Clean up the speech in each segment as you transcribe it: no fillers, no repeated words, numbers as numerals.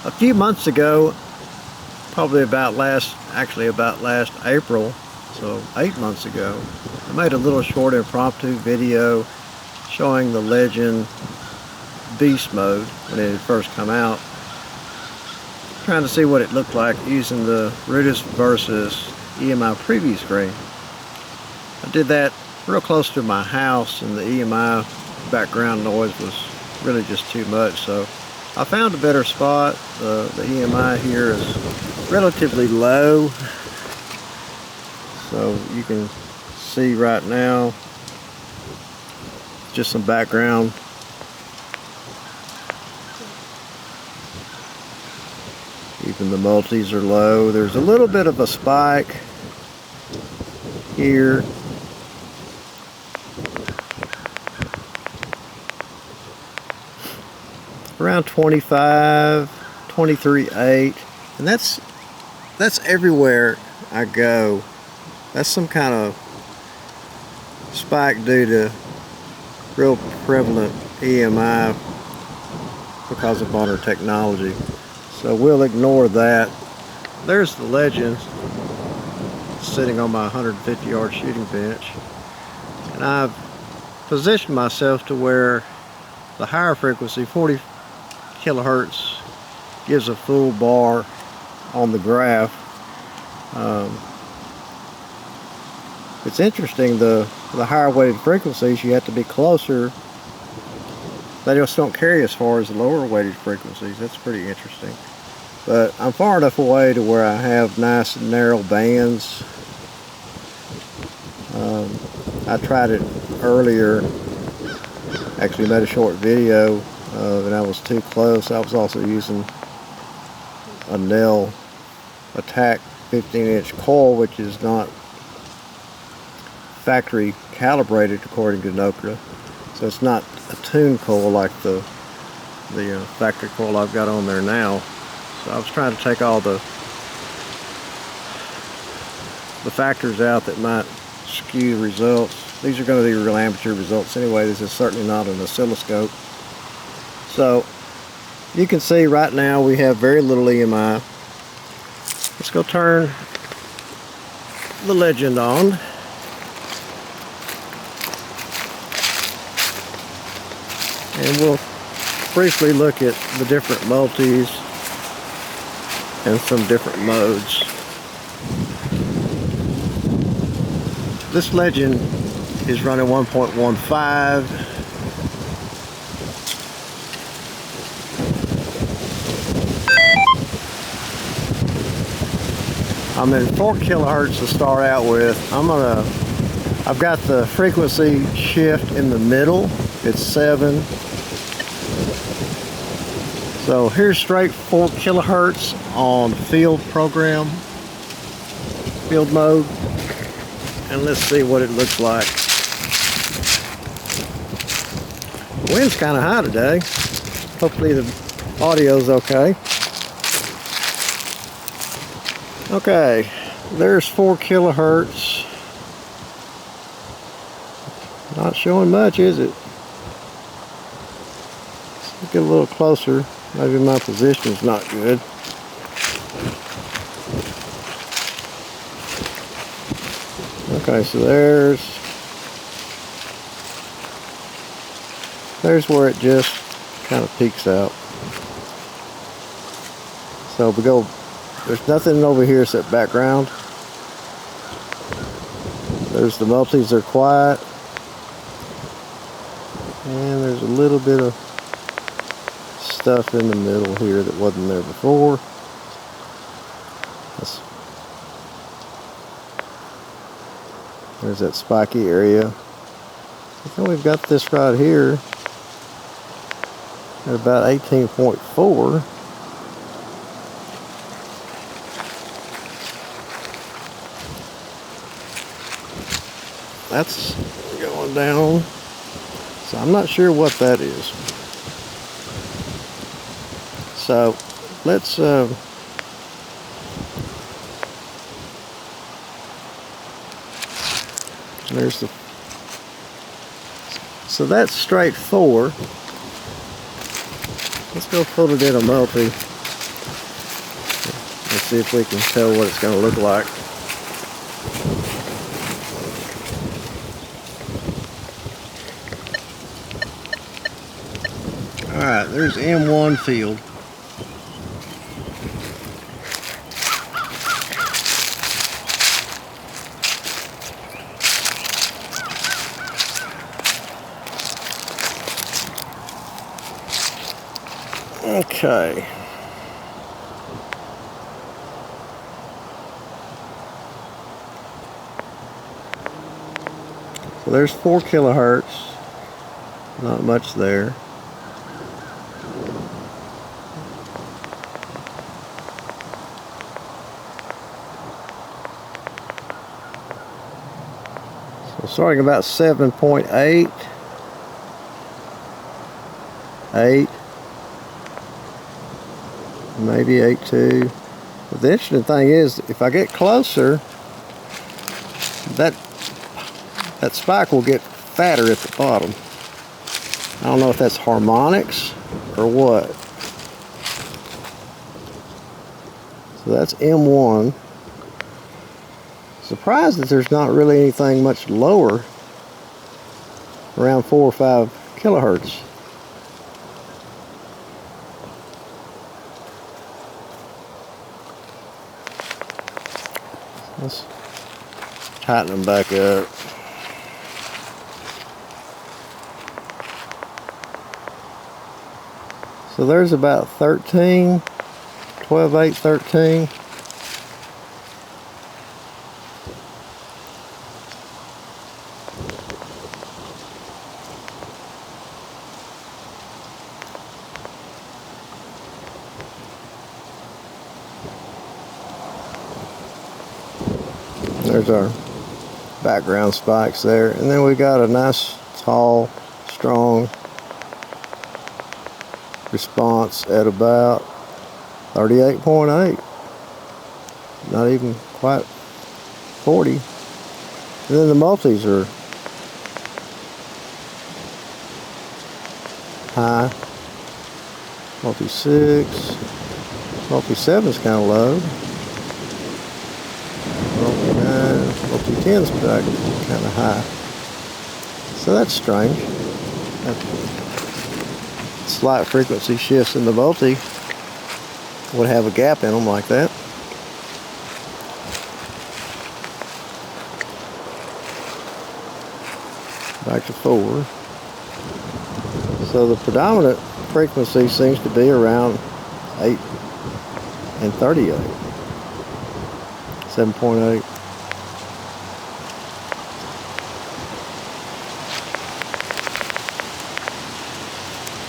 A few months ago, probably about last April, so 8 months ago, I made a little short impromptu video showing the Legend Beast mode when it had first come out, trying to see what it looked like using the Rutus Versa EMI Preview screen. I did that real close to my house, and the EMI background noise was really just too much, so I found a better spot. The EMI here is relatively low, so you can see right now just some background. Even the multis are low. There's a little bit of a spike here. Around 25, 23.8, and that's everywhere I go. That's some kind of spike due to real prevalent EMI because of modern technology. So we'll ignore that. There's the Legend sitting on my 150-yard shooting bench, and I've positioned myself to where the higher frequency, 40 kilohertz, gives a full bar on the graph. It's interesting, the higher weighted frequencies, you have to be closer. They just don't carry as far as the lower weighted frequencies. That's pretty interesting. But I'm far enough away to where I have nice narrow bands. I tried it earlier, actually made a short video, and I was too close. I was also using a Nell Attack 15-inch coil, which is not factory calibrated according to Nokia, so it's not a tuned coil like the factory coil I've got on there now. So I was trying to take all the factors out that might skew the results. These are going to be real amateur results anyway. This is certainly not an oscilloscope. So you can see right now we have very little EMI. Let's go turn the Legend on. And we'll briefly look at the different multis and some different modes. This Legend is running 1.15. I'm in 4 kilohertz to start out with. I've got the frequency shift in the middle. It's 7. So here's straight 4 kilohertz on field mode, and let's see what it looks like. The wind's kind of high today. Hopefully the audio's okay. Okay, there's 4 kilohertz. Not showing much, is it? Let's get a little closer. Maybe my position is not good. Okay, so there's where it just kind of peaks out. So there's nothing over here except background. There's the multis, they're quiet. And there's a little bit of stuff in the middle here that wasn't there before. There's that spiky area. I think we've got this right here at about 18.4. That's going down. So I'm not sure what that is. So let's there's the, so that's straight 4. Let's go put it in a multi. Let's see if we can tell what it's going to look like. Alright, there's M1 field. Okay. So there's 4 kilohertz. Not much there. So starting about 7.8, 8, maybe 8.2. But the interesting thing is, if I get closer, that spike will get fatter at the bottom. I don't know if that's harmonics or what. So that's M1. Surprised that there's not really anything much lower, around 4 or 5 kilohertz. Let's tighten them back up. So there's about 13, 12, 8, 13. There's our background spikes there. And then we got a nice, tall, strong response at about 38.8. Not even quite 40. And then the multis are high. Multi 6. Multi 7 is kind of low. Multi 9. Multi 10 is kind of high. So that's strange. Slight frequency shifts in the multi would have a gap in them like that. Back to 4. So the predominant frequency seems to be around 8 and 38. 7.8.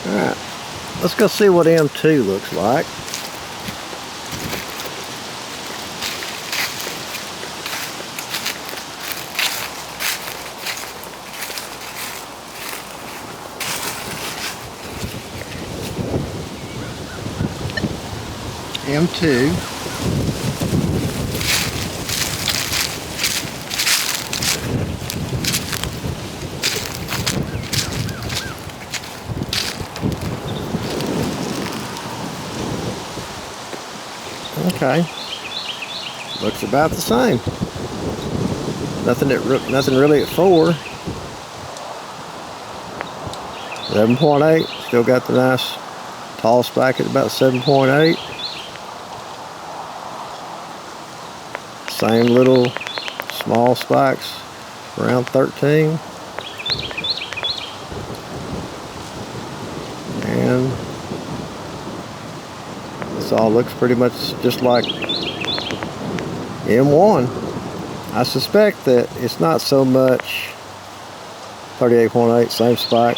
Alright, let's go see what M2 looks like. M2. Okay, looks about the same. Nothing really at 4. 11.8, still got the nice tall spike at about 7.8. Same little small spikes around 13. And this all looks pretty much just like M1. I suspect that it's not so much 38.8, same spike.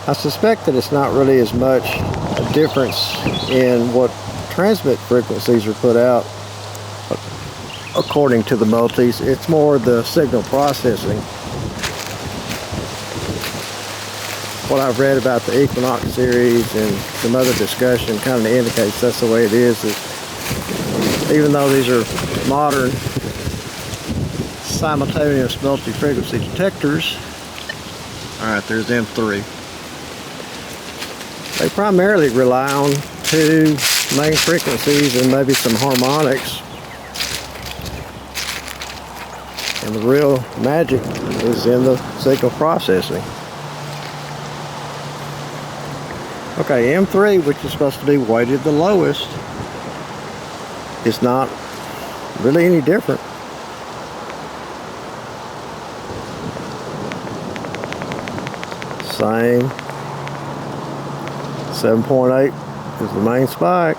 I suspect that it's not really as much a difference in what transmit frequencies are put out according to the multis. It's more the signal processing. What I've read about the Equinox series and some other discussion kind of indicates that's the way it is. That even though these are modern simultaneous multi-frequency detectors, alright, there's M3. They primarily rely on 2 main frequencies and maybe some harmonics. And the real magic is in the signal processing. Okay, M3, which is supposed to be weighted the lowest, is not really any different. Same. 7.8 is the main spike.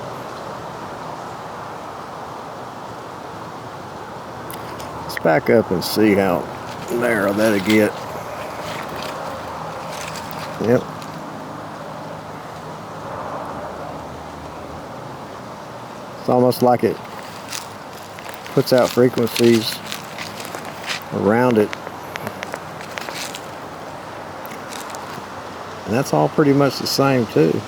Let's back up and see how narrow that'll get. Yep. It's almost like it puts out frequencies around it. And that's all pretty much the same too.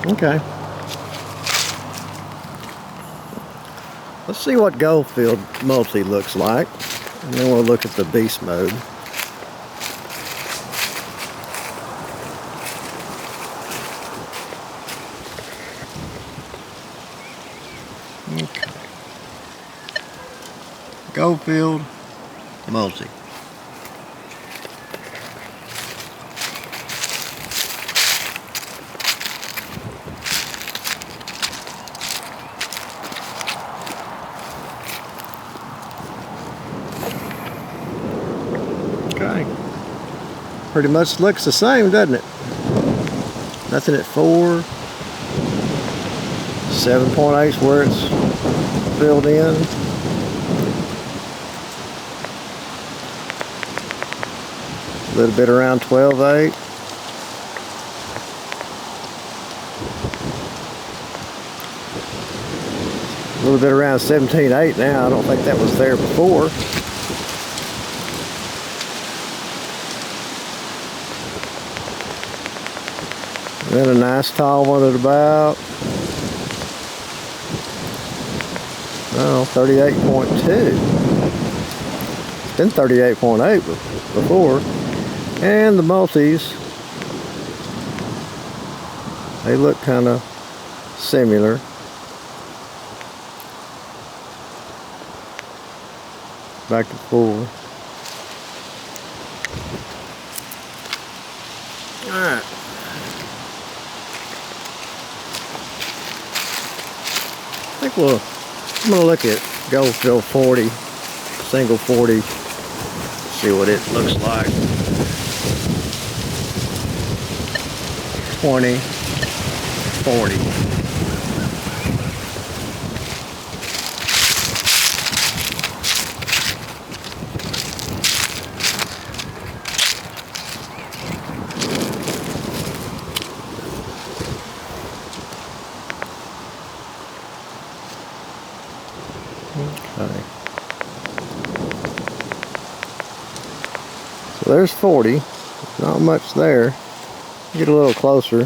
Okay. Let's see what Goldfield Multi looks like, and then we'll look at the beast mode. Okay. Goldfield Multi. Okay. Pretty much looks the same, doesn't it? Nothing at 4. 7.8 is where it's filled in. A little bit around 12.8. A little bit around 17.8 now. I don't think that was there before. Then a nice tall one at about 38.2. It's been 38.8 before. And the multis, they look kind of similar. Back to 4. Alright. I'm going to look at Goldfield 40, single 40, see what it looks like. 20, 40. Okay. So there's 40. Not much there. Get a little closer.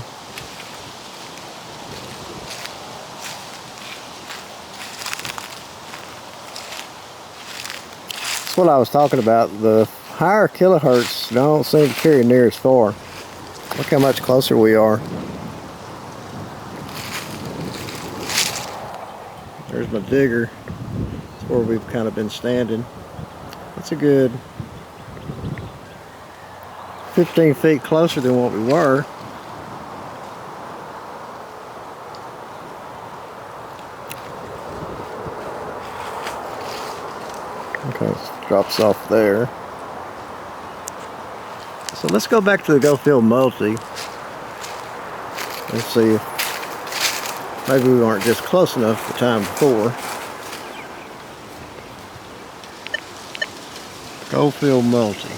That's what I was talking about. The higher kilohertz don't seem to carry near as far. Look how much closer we are. There's my digger. That's where we've kind of been standing. That's a good 15 feet closer than what we were. Okay, it drops off there. So let's go back to the Goldfield Multi. Let's see if maybe we weren't just close enough the time before. Goldfield Multi.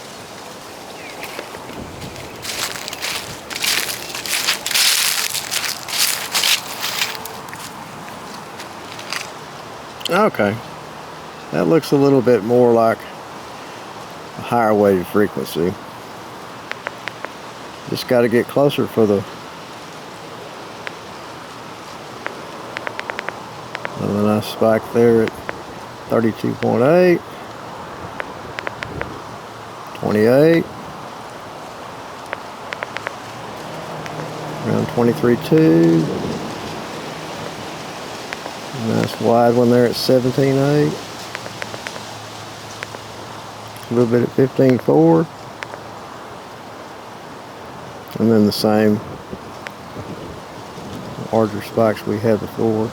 Okay, that looks a little bit more like a higher weighted frequency. Just got to get closer for the nice spike there at 32.8, 28, around 23.2. Nice wide one there at 17.8. A little bit at 15.4. And then the same larger spikes we had before.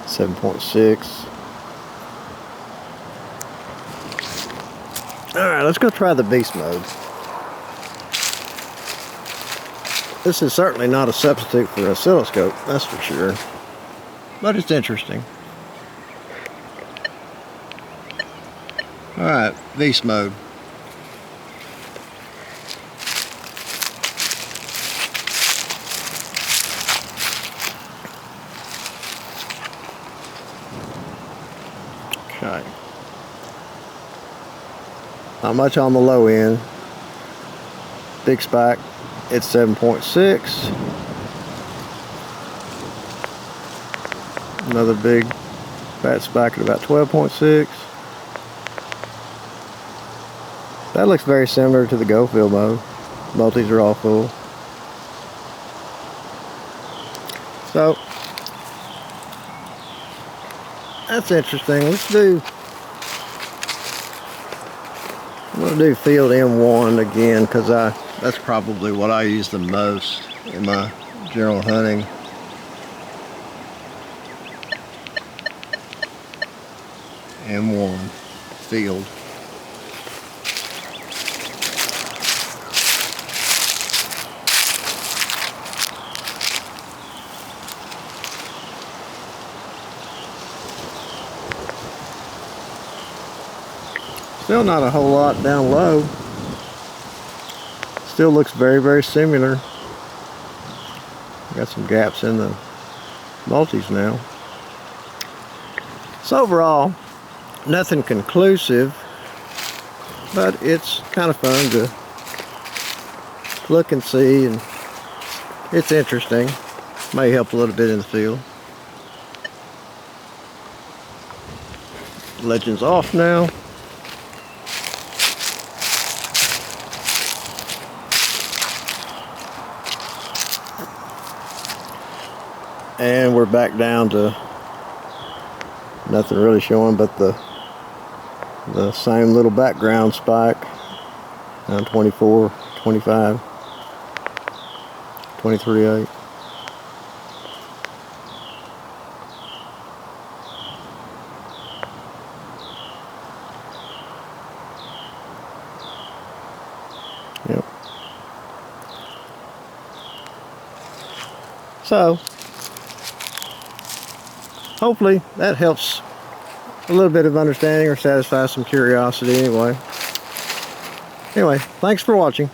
.6. Alright, let's go try the beast mode. This is certainly not a substitute for an oscilloscope, that's for sure. But it's interesting. Alright, beast mode. Okay. Not much on the low end. Big spike, it's 7.6. Another big fat spike at about 12.6. That looks very similar to the go fill mode. Multis are all full. So that's interesting. I'm going to do field M1 again because that's probably what I use the most in my general hunting. M1 field. Still not a whole lot down low. Still looks very, very similar. Got some gaps in the multis now. So overall, nothing conclusive, but it's kind of fun to look and see, and it's interesting. May help a little bit in the field. Legend's off now. And we're back down to nothing really showing but the same little background spike around 24, 25, 23.8. Yep. So hopefully that helps a little bit of understanding or satisfy some curiosity anyway. Anyway, thanks for watching.